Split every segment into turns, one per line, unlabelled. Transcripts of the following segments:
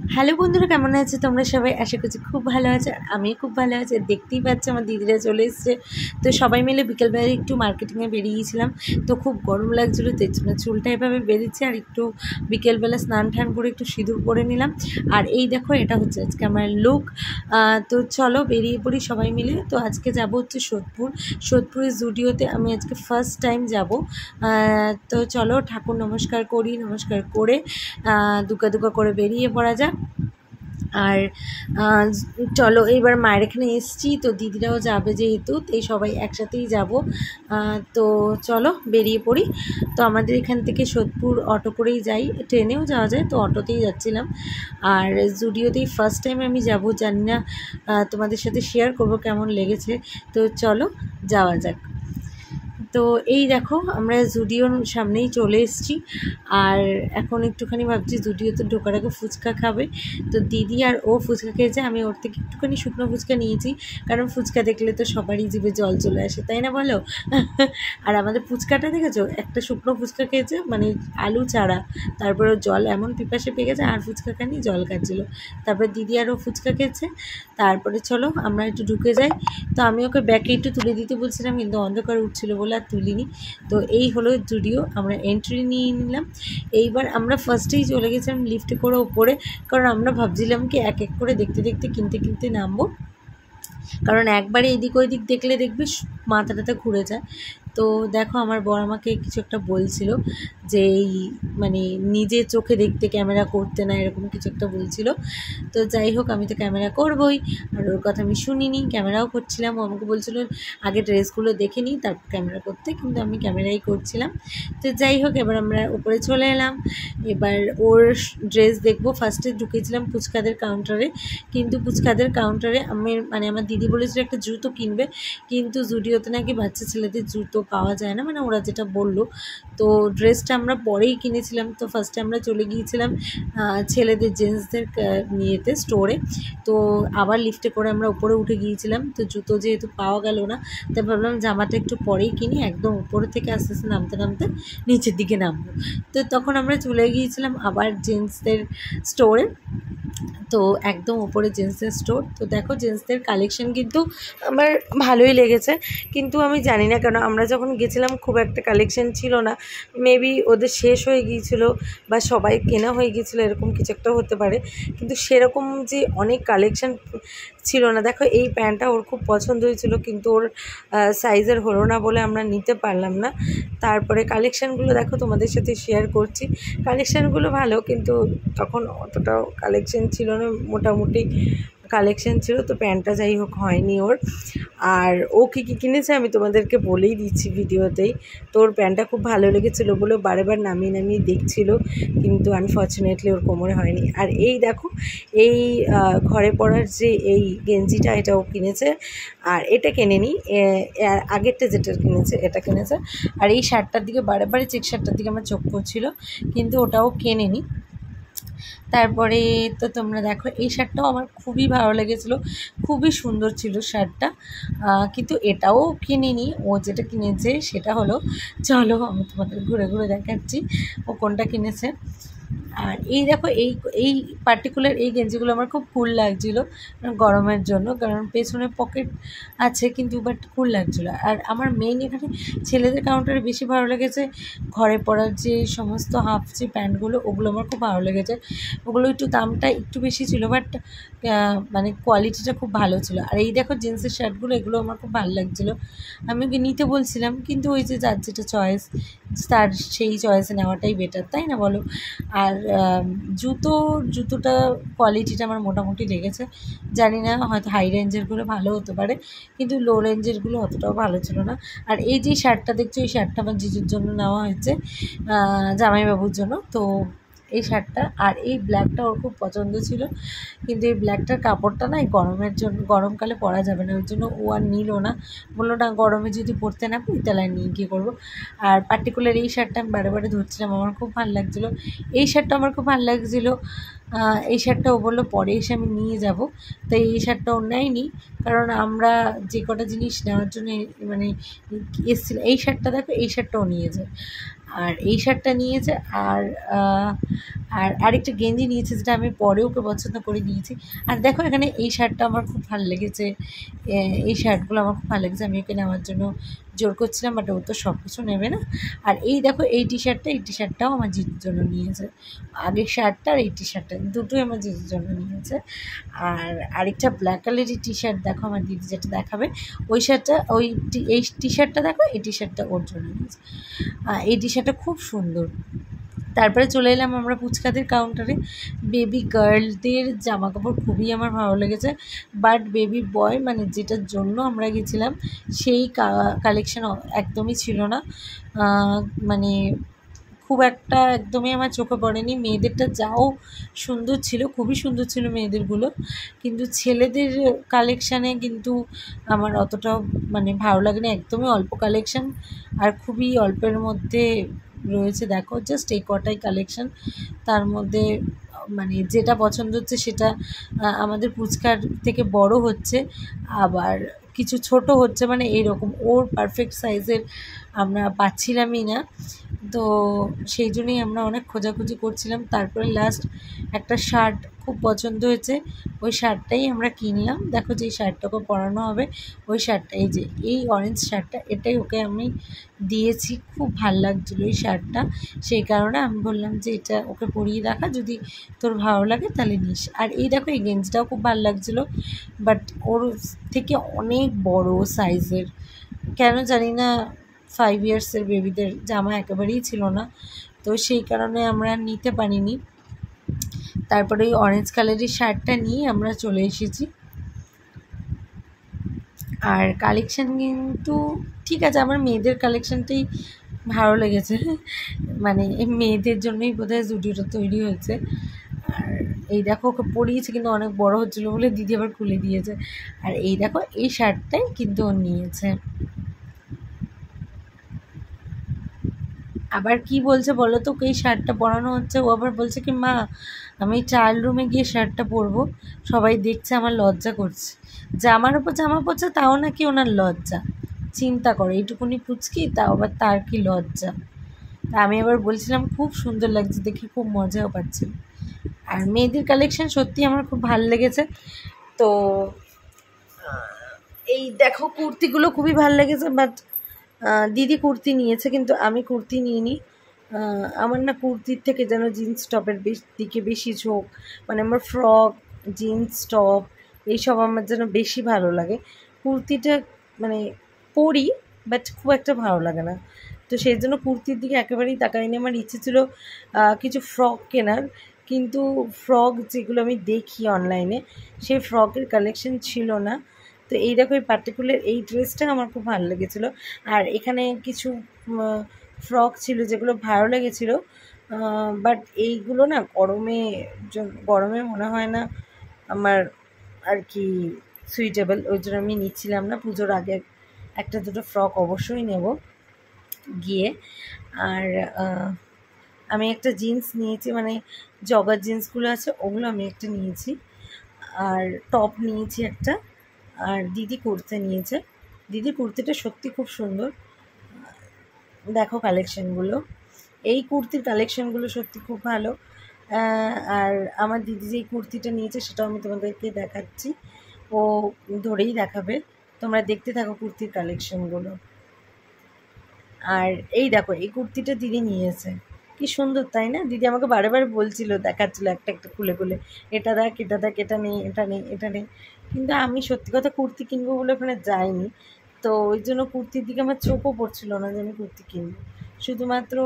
Hello বন্ধুরা, কেমন আছো তোমরা সবাই? আশা করছি খুব ভালো আছো। আর আমি খুব ভালো আছি। দেখতেই পাচ্ছ আমার দিদিরা চলে এসছে। তো সবাই মিলে বিকেলবেলা একটু মার্কেটিংয়ে বেরিয়েছিলাম। তো খুব গরম লাগছিলো, তো চুলটা এভাবে বেরিয়েছে। আর একটু বিকেলবেলা স্নান টান করে একটু সিঁদুর পরে নিলাম। আর এই দেখো, এটা হচ্ছে আজকে আমার লুক। তো চলো বেরিয়ে পড়ি সবাই মিলে। তো আজকে যাব হচ্ছে সোদপুরের জুডিওতে। আমি আজকে ফার্স্ট টাইম যাব। তো চলো ঠাকুর নমস্কার করি, নমস্কার করে দুকা দুকা করে বেরিয়ে পড়া যাক। আর চলো এইবার মায়ের এখানে এসছি, তো দিদিরাও যাবে যেহেতু, এই সবাই একসাথেই যাব। তো চলো বেরিয়ে পড়ি। তো আমাদের এখান থেকে সোদপুর অটো করেই যাই, ট্রেনেও যাওয়া যায়, তো অটোতেই যাচ্ছিলাম। আর জুডিওতেই ফার্স্ট টাইম আমি যাব, জানি না তোমাদের সাথে শেয়ার করব কেমন লেগেছে। তো চলো যাওয়া যাক। তো এই দেখো, আমরা জুডিওর সামনেই চলে এসেছি। আর এখন একটুখানি ভাবছি জুডিওতে ঢোকার আগে ফুচকা খাবে। তো দিদি আর ও ফুচকা খেয়েছে, আমি ওর থেকে একটুখানি শুকনো ফুচকা নিয়েছি, কারণ ফুচকা দেখলে তো সবারই জিভে জল চলে আসে, তাই না বলো? আর আমাদের ফুচকাটা দেখেছো, একটা শুকনো ফুচকা খেয়েছে, মানে আলু ছাড়া, তারপরে জল এমন পিপাসে পেয়ে গেছে, আর ফুচকা খানি জল খাচ্ছিলো। তারপরে দিদি আরও ফুচকা খেয়েছে। তারপরে চলো আমরা একটু ঢুকে যাই। তো আমি ওকে ব্যাগে একটু তুলে দিতে বলছিলাম, কিন্তু অন্ধকার উঠছিল বলে আর তুলিনি। তো এই হলো জুডিও, আমরা এন্ট্রি নিয়ে নিলাম। এইবার আমরা ফার্স্টেই চলে গেছিলাম লিফটে করে ওপরে, কারণ আমরা ভাবছিলাম কি এক এক করে দেখতে দেখতে কিনতে কিনতে নামবো, কারণ একবারে এদিক ওইদিক দেখলে দেখবি মাথা টাথা ঘুরে যায়। তো দেখো, আমার বর আমাকে কিছু একটা বলছিল যে এই মানে নিজের চোখে দেখতে ক্যামেরা করতে না, এরকম কিছু একটা বলছিল। তো যাই হোক, আমি তো ক্যামেরা করবই, আর ওর কথা আমি শুনিনি, ক্যামেরাও করছিলাম। ও আমাকে বলছিল আগে ড্রেসগুলো দেখে নিই তারপর ক্যামেরা করতে, কিন্তু আমি ক্যামেরাই করছিলাম। তো যাই হোক, এবার আমরা উপরে চলে এলাম। এবার ওর ড্রেস দেখবো। ফার্স্টে ঢুকেছিলাম ফুচকাদের কাউন্টারে, কিন্তু ফুচকাদের কাউন্টারে আমার দিদি বলেছিল একটা জুতো কিনবে, কিন্তু জুডিওতে নাকি বাচ্চা ছেলেদের জুতো পাওয়া যায় না, মানে ওরা যেটা বললো। তো ড্রেসটা আমরা পরেই কিনেছিলাম। তো ফার্স্টে আমরা চলে গিয়েছিলাম ছেলেদের জেন্টসদের নিয়েতে স্টোরে। তো আবার লিফটে করে আমরা উপরে উঠে গিয়েছিলাম। তো জুতো যেহেতু পাওয়া গেল না, তাই ভাবলাম জামাটা একটু পরেই কিনি, একদম উপরে থেকে আস্তে আস্তে নামতে নামতে নিচের দিকে নামবো। তো তখন আমরা চলে গিয়েছিলাম আবার জেন্টসদের স্টোরে। তো একদম উপরে জেন্টসদের স্টোর। তো দেখো, জেন্টসদের কালেকশন কিন্তু আমার ভালোই লেগেছে, কিন্তু আমি জানি না কেন আমরা যখন গেছিলাম খুব একটা কালেকশন ছিল না। মেবি ওদের শেষ হয়ে গিয়েছিলো, বা সবাই কেনা হয়ে গিয়েছিলো, এরকম কিছু একটা হতে পারে। কিন্তু সেরকম যে অনেক কালেকশন ছিল না। দেখো, এই প্যান্টটা ওর খুব পছন্দ হয়েছিল, কিন্তু ওর সাইজের হলো না বলে আমরা নিতে পারলাম না। তারপরে কালেকশানগুলো দেখো, তোমাদের সাথে শেয়ার করছি। কালেকশানগুলো ভালো, কিন্তু তখন অতটাও কালেকশান ছিল না, মোটামুটি কালেকশান ছিল। তো প্যান্টটা যাই হোক হয়নি ওর। আর ও কী কী কিনেছে আমি তোমাদেরকে বলেই দিচ্ছি ভিডিওতেই। তো ওর প্যান্টটা খুব ভালো লেগেছিলো বলে বারবার নামিয়ে নামিয়ে দেখছিল, কিন্তু আনফর্চুনেটলি ওর কোমরে হয়নি। আর এই দেখো, এই ঘরে পরার যে এই গেঞ্জিটা, এটা ও কিনেছে। আর এটা কেনেনি, আগেরটা যেটা কিনেছে এটা কিনেছে। আর এই শার্টটার দিকে বারে চেক শার্টটার দিকে আমার চোখ পড়ছিল, কিন্তু ওটাও কেনেনি। তারপরে তো তোমরা দেখো, এই শার্টটাও আমার খুবই ভালো লেগেছিলো, খুবই সুন্দর ছিল শার্টটা। কিন্তু এটাও কিনিনি, ও যেটা কিনেছে সেটা হলো, চলো আমি তোমাদের ঘুরে ঘুরে দেখাচ্ছি ও কোনটা কিনেছে। আর এই দেখো, এই পার্টিকুলার এই গেঞ্জিগুলো আমার খুব কুল লাগছিলো গরমের জন্য, কারণ পেছনে পকেট আছে, কিন্তু বাট কুল লাগছিলো। আর আমার মেইন এখানে ছেলেদের কাউন্টারে বেশি ভালো লেগেছে ঘরে পরার যে সমস্ত হাফ যে প্যান্টগুলো, ওগুলো আমার খুব ভালো লেগেছে। ওগুলো একটু দামটা একটু বেশি ছিল, বাট মানে কোয়ালিটিটা খুব ভালো ছিল। আর এই দেখো জিন্সের শার্টগুলো, এগুলো আমার খুব ভালো লাগছিলো। আমি ওকে নিতে বলছিলাম, কিন্তু ওই যে যার যেটা চয়েস, তার সেই চয়েসে নেওয়াটাই বেটার, তাই না বলো? আর জুতোটা কোয়ালিটিটা আমার মোটামুটি লেগেছে। জানি না, হয়তো হাই রেঞ্জেরগুলো ভালো হতে পারে, কিন্তু লো রেঞ্জেরগুলো অতটাও ভালো ছিল না। আর এই যে শার্টটা দেখছো, এই শার্টটা আমার জিজুর জন্য নেওয়া হয়েছে, জামাইবাবুর জন্য। তো এই শার্টটা আর এই ব্ল্যাকটা ওর খুব পছন্দ ছিল, কিন্তু এই ব্ল্যাকটার কাপড়টা না, এই গরমের জন্য, গরমকালে পরা যাবে না, ওই জন্য ও আর নিল না। বললো না, গরমে যদি পরতে না পারি তাহলে আর নিয়ে কী করবো। আর পার্টিকুলার এই শার্টটা আমি বারে ধরছিলাম, আমার খুব ভালো লাগছিলো। এই শার্টটা আমার খুব ভালো লাগছিলো। এই শার্টটা ও বললো পরে এসে আমি নিয়ে যাব। তো এই শার্টটা ও নেয়নি, কারণ আমরা যে কটা জিনিস নেওয়ার জন্য মানে এসেছিলাম। এই শার্টটা দেখো, এই শার্টটাও নিয়ে যায়। আর এই শার্টটা নিয়েছে। আর আর আরেকটা গেঞ্জি নিয়েছে, যেটা আমি পরে ওকে পছন্দ করে দিয়েছি। আর দেখো এখানে এই শার্টটা আমার খুব ভালো লেগেছে, এই শার্টগুলো আমার খুব ভালো লেগেছে, আমি ওকে নেওয়ার জন্য জোর করছিলাম, বাট ও তো সব কিছু নেবে না। আর এই দেখো এই টি শার্টটাও আমার জিজুর জন্য নিয়েছে। আগের শার্টটা আর এই টি শার্টটা দুটোই আমার জিজুর জন্য নিয়েছে। আর আরেকটা ব্ল্যাক কালারের টি শার্ট দেখো আমার দিদি যেটা দেখাবে, ওই শার্টটা এই টি শার্টটা দেখো, এই টি শার্টটা ওর জন্য নিয়েছে। এই টি শার্টটা খুব সুন্দর। তারপরে চলে এলাম আমরা ফুচকাদের কাউন্টারে। বেবি গার্লদের জামা কাপড় খুবই আমার ভালো লেগেছে, বাট বেবি বয় মানে যেটার জন্য আমরা গেছিলাম সেই কালেকশন একদমই ছিল না। মানে খুব একটা একদমই আমার চোখে পড়েনি। মেয়েদেরটা যাও সুন্দর ছিল, খুবই সুন্দর ছিল মেয়েদেরগুলো, কিন্তু ছেলেদের কালেকশানে কিন্তু আমার অতটাও মানে ভালো লাগেনি, একদমই অল্প কালেকশান আর খুবই অল্পের মধ্যে রয়েছে। দেখো জাস্ট এই কটাই কালেকশান, তার মধ্যে মানে যেটা পছন্দ হচ্ছে সেটা আমাদের ফুচকার থেকে বড় হচ্ছে, আবার কিছু ছোট হচ্ছে, মানে এইরকম ওর পারফেক্ট সাইজের আমরা পাচ্ছিলামই না। তো সেই জন্যই আমরা অনেক খোঁজাখুঁজি করছিলাম। তারপরে লাস্ট একটা শার্ট খুব পছন্দ হয়েছে, ওই শার্টটাই আমরা কিনলাম। দেখো যে এই শার্টটাকে পরানো হবে, ওই শার্টটা এই যে এই অরেঞ্জ শার্টটা, এটাই ওকে আমি দিয়েছি। খুব ভাল লাগছিলো এই শার্টটা, সেই কারণে আমি বললাম যে এটা ওকে পরিয়ে দেখা, যদি তোর ভালো লাগে তাহলে নিস। আর এই দেখো এই গেঞ্জিটাও খুব ভালো লাগছিলো, বাট ওর থেকে অনেক বড় সাইজের, কেন জানি না 5 ইয়ার্সের বেবিদের জামা একেবারেই ছিল না, তো সেই কারণে আমরা নিতে পারিনি। তারপরে ওই অরেঞ্জ কালারের শার্টটা নিয়ে আমরা চলে এসেছি। আর কালেকশান কিন্তু ঠিক আছে, আমার মেয়েদের কালেকশানটাই ভালো লেগেছে, মানে এই মেয়েদের জন্যই বোধহয় জুডিওটা তৈরি হয়েছে। আর এই দেখো ওকে পরিয়েছে, কিন্তু অনেক বড় হচ্ছিলো বলে দিদি আবার খুলে দিয়েছে। আর এই দেখো এই শার্টটাই কিন্তু ও নিয়েছে। আবার কি বলছে বলো তো, ওকে এই শার্টটা পরানো হচ্ছে, ও আবার বলছে কি মা আমি ট্রায়াল রুমে গিয়ে শার্টটা পরবো, সবাই দেখছে আমার লজ্জা করছে, জামার ওপর জামা পরছে তাও নাকি ওনার লজ্জা। চিন্তা করো এইটুকুনি পুচকি, তাও আবার তার কি লজ্জা। তা আমি আবার বলছিলাম খুব সুন্দর লাগছে দেখে, খুব মজাও পাচ্ছি। আর মেয়েদের কালেকশন সত্যি আমার খুব ভালো লেগেছে। তো এই দেখো কুর্তিগুলো খুবই ভালো লেগেছে, বাট দিদি কুর্তি নিয়েছে কিন্তু আমি কুর্তি নিইনি। আমার না কুর্তির থেকে যেন জিন্স টপের দিকে বেশি ঝোঁক, মানে আমার ফ্রক জিন্স টপ এইসব আমার যেন বেশি ভালো লাগে। কুর্তিটা মানে পরি, বাট খুব একটা ভালো লাগে না, তো সেই জন্য কুর্তির দিকে একেবারেই তাকাইনি। আমার ইচ্ছে ছিল কিছু ফ্রক কেনার, কিন্তু ফ্রক যেগুলো আমি দেখি অনলাইনে সেই ফ্রকের কালেকশন ছিল না। তো এই দেখো এই পার্টিকুলার এই ড্রেসটা আমার খুব ভালো লেগেছিলো। আর এখানে কিছু ফ্রক ছিল যেগুলো ভালো লেগেছিলো, বাট এইগুলো না গরমে মনে হয় না আমার আর কি সুইটেবল, ওই জন্য আমি নিচ্ছিলাম না। পুজোর আগে একটা দুটো ফ্রক অবশ্যই নেব গিয়ে। আর আমি একটা জিন্স নিয়েছি, মানে জগার জিন্সগুলো আছে ওগুলো আমি একটা নিয়েছি, আর টপ নিয়েছি একটা, আর দিদি কুর্তি নিয়েছে। দিদি কুর্তিটা সত্যি খুব সুন্দর, দেখো কালেকশানগুলো, এই কুর্তির কালেকশানগুলো সত্যি খুব ভালো। আর আমার দিদি যেই কুর্তিটা নিয়েছে সেটাও আমি তোমাদেরকে দেখাচ্ছি, ও ধরেই দেখাবে, তোমরা দেখতে থাকো কুর্তির কালেকশানগুলো। আর এই দেখো এই কুর্তিটা দিদি নিয়েছে, কি সুন্দর তাই না? দিদি আমাকে বারে বারে বলছিল, দেখাচ্ছিলো একটা একটা খুলে খুলে, এটা দেখ এটা দেখ, এটা নেই এটা নেই এটা নেই, কিন্তু আমি সত্যি কথা কুর্তি কিনবো বলে ওখানে যাইনি, তো ওই জন্য কুর্তির দিকে আমার চোখও পড়ছিল না যে আমি কুর্তি কিনবো। শুধুমাত্র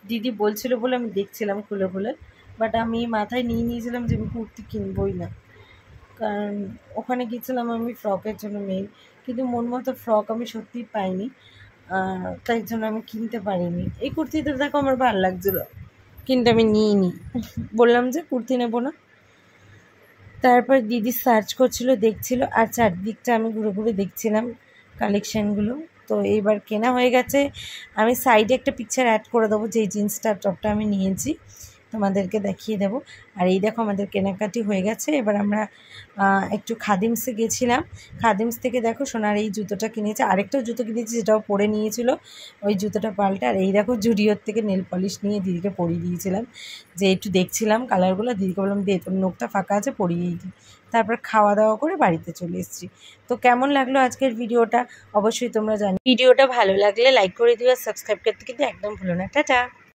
দিদি বলছিল বলে আমি দেখছিলাম খুলে খুলে, বাট আমি মাথায় নিয়ে নিয়েছিলাম যে আমি কুর্তি কিনবই না, কারণ ওখানে গিয়েছিলাম আমি ফ্রকের জন্য মেইন, কিন্তু মন মতো ফ্রক আমি সত্যিই পাইনি, তাই জন্য আমি কিনতে পারিনি। এই কুর্তিটা দেখো আমার ভালো লাগছিলো, কিন্তু আমি নিইনি, বললাম যে কুর্তি নেবো না। তারপর দিদি সার্চ করছিল দেখছিল, আর চারদিকটা আমি ঘুরে ঘুরে দেখছিলাম কালেকশানগুলো। তো এইবার কেনা হয়ে গেছে, আমি সাইডে একটা পিকচার অ্যাড করে দেবো যে জিন্সটা টপটা আমি নিয়েছি, তোমাদেরকে দেখিয়ে দেবো। আর এই দেখো আমাদের কেনাকাটি হয়ে গেছে। এবার আমরা একটু খাদিমসে গেছিলাম। খাদিমস থেকে দেখো সোনার এই জুতোটা কিনেছে, আরেকটাও জুতো কিনেছি যেটাও পরে নিয়েছিল, ওই জুতোটা পাল্টে। আর এই দেখো জুডিওর থেকে নেল পলিশ নিয়ে দিদিকে পরিয়ে দিয়েছিলাম, যে একটু দেখছিলাম কালারগুলো, দিদিকে বললাম দে তোর নোখটা ফাঁকা আছে পরিয়েই দিই। তারপর খাওয়া দাওয়া করে বাড়িতে চলে এসেছি। তো কেমন লাগলো আজকের ভিডিওটা অবশ্যই তোমরা জানি। ভিডিওটা ভালো লাগলে লাইক করে দিও আর সাবস্ক্রাইব করতে কিন্তু একদম ভুলো না। টাটা।